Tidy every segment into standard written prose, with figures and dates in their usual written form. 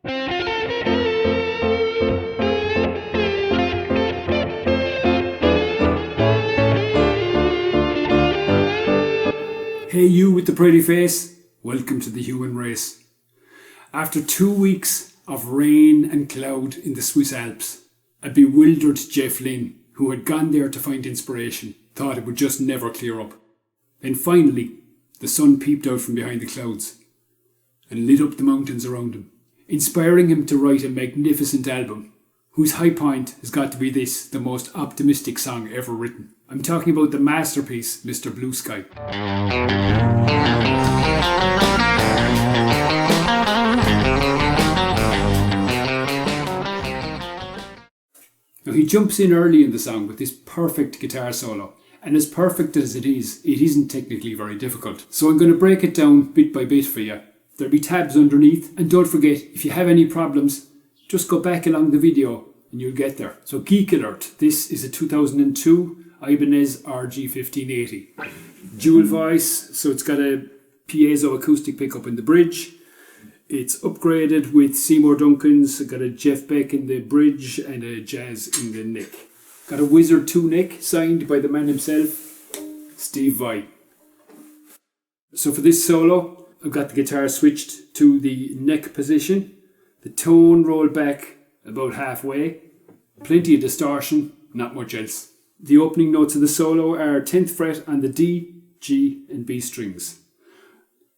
Hey you with the pretty face, welcome to the human race. After 2 weeks of rain and cloud in the Swiss Alps, a bewildered Jeff Lynne, who had gone there to find inspiration, thought it would just never clear up. Then finally, the sun peeped out from behind the clouds and lit up the mountains around him, inspiring him to write a magnificent album, whose high point has got to be this, the most optimistic song ever written. I'm talking about the masterpiece, Mr. Blue Sky. Now he jumps in early in the song with this perfect guitar solo, and as perfect as it isn't technically very difficult. So I'm going to break it down bit by bit for you. There'll be tabs underneath, and don't forget, if you have any problems, just go back along the video and you'll get there. So Geek Alert, this is a 2002 Ibanez RG1580. Dual voice, so it's got a piezo acoustic pickup in the bridge. It's upgraded with Seymour Duncan's, got a Jeff Beck in the bridge and a Jazz in the neck. Got a Wizard 2 neck signed by the man himself, Steve Vai. So for this solo, I've got the guitar switched to the neck position, the tone rolled back about halfway, plenty of distortion, not much else. The opening notes of the solo are 10th fret on the D, G and B strings.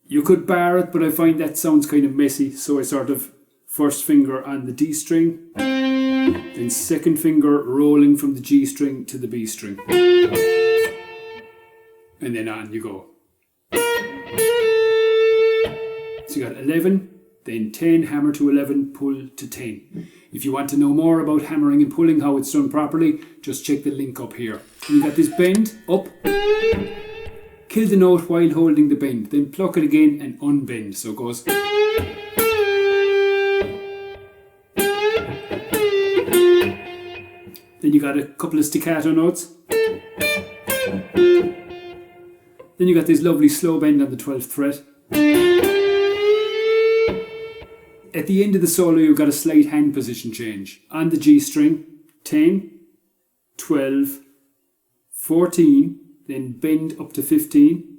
You could bar it, but I find that sounds kind of messy, so I sort of first finger on the D string, then second finger rolling from the G string to the B string. And then on you go. So you got 11, then 10, hammer to 11, pull to 10. If you want to know more about hammering and pulling, how it's done properly, just check the link up here. And you got this bend, up, kill the note while holding the bend, then pluck it again and unbend, so it goes. Then you got a couple of staccato notes. Then you got this lovely slow bend on the 12th fret. At the end of the solo, you've got a slight hand position change. On the G string, 10, 12, 14, then bend up to 15,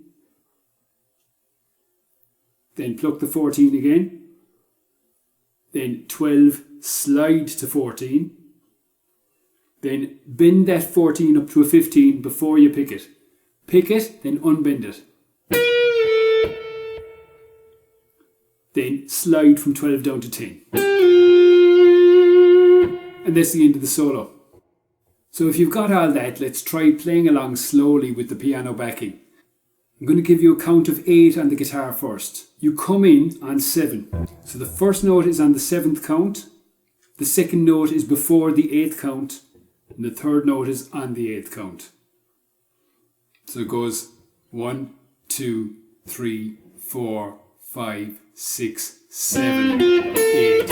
then pluck the 14 again, then 12, slide to 14, then bend that 14 up to a 15 before you pick it. Pick it, then unbend it. Then slide from 12 down to 10. And that's the end of the solo. So if you've got all that, let's try playing along slowly with the piano backing. I'm going to give you a count of 8 on the guitar first. You come in on 7. So the first note is on the 7th count, the second note is before the 8th count, and the third note is on the 8th count. So it goes 1, 2, 3, 4, 5, 6, 7, 8.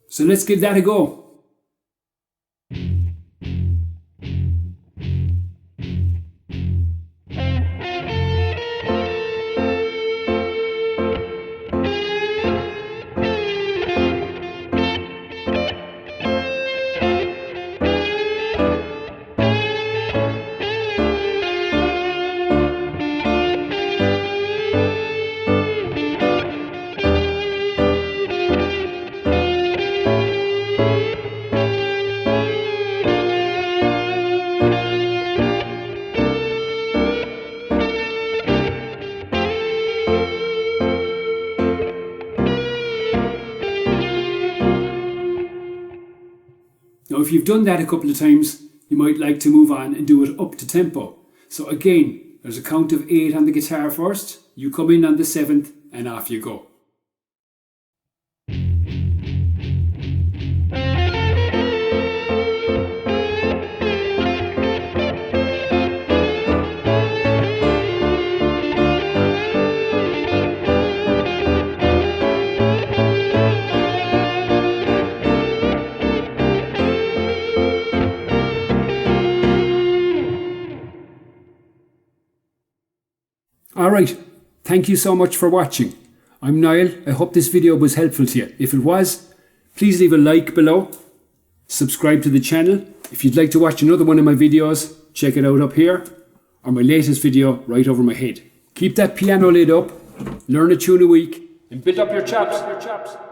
So let's give that a go. Now if you've done that a couple of times, you might like to move on and do it up to tempo. So again, there's a count of 8 on the guitar first, you come in on the 7th and off you go. Alright, Thank you so much for watching. I'm Niall. I hope this video was helpful to you. If it was, please leave a like below. Subscribe to the channel. If you'd like to watch another one of my videos, check it out up here, or my latest video right over my head. Keep that piano lid up, learn a tune a week, and build up your chops.